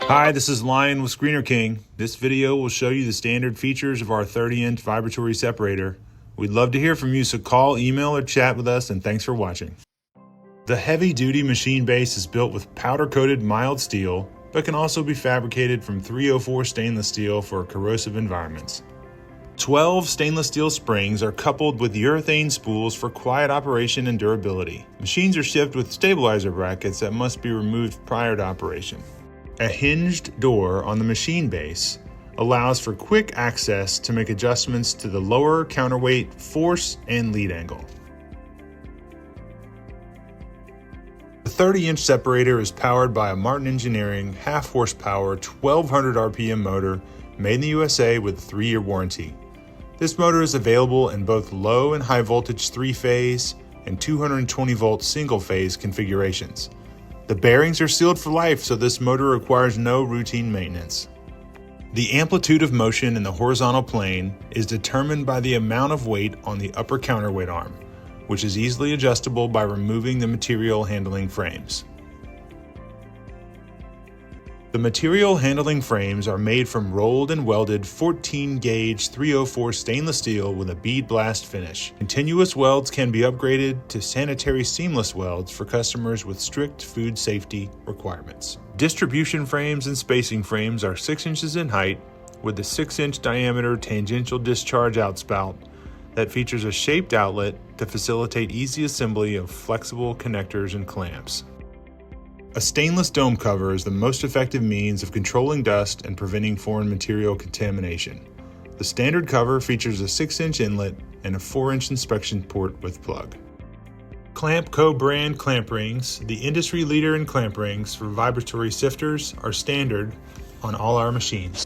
Hi, this is Lion with ScreenerKing. This video will show you the standard features of our 30-inch vibratory separator. We'd love to hear from you, so call, email, or chat with us, and thanks for watching. The heavy-duty machine base is built with powder-coated mild steel, but can also be fabricated from 304 stainless steel for corrosive environments. 12 stainless steel springs are coupled with urethane spools for quiet operation and durability. Machines are shipped with stabilizer brackets that must be removed prior to operation. A hinged door on the machine base allows for quick access to make adjustments to the lower counterweight, force, and lead angle. The 30-inch separator is powered by a Martin Engineering half-horsepower 1200 RPM motor made in the USA with a 3-year warranty. This motor is available in both low and high voltage 3-phase and 220 volt single-phase configurations. The bearings are sealed for life, so this motor requires no routine maintenance. The amplitude of motion in the horizontal plane is determined by the amount of weight on the upper counterweight arm, which is easily adjustable by removing the material handling frames. The material handling frames are made from rolled and welded 14-gauge 304 stainless steel with a bead blast finish. Continuous welds can be upgraded to sanitary seamless welds for customers with strict food safety requirements. Distribution frames and spacing frames are 6 inches in height with a 6-inch diameter tangential discharge outspout that features a shaped outlet to facilitate easy assembly of flexible connectors and clamps. A stainless dome cover is the most effective means of controlling dust and preventing foreign material contamination. The standard cover features a 6-inch inlet and a 4-inch inspection port with plug. Clamp Co. brand clamp rings, the industry leader in clamp rings for vibratory sifters, are standard on all our machines.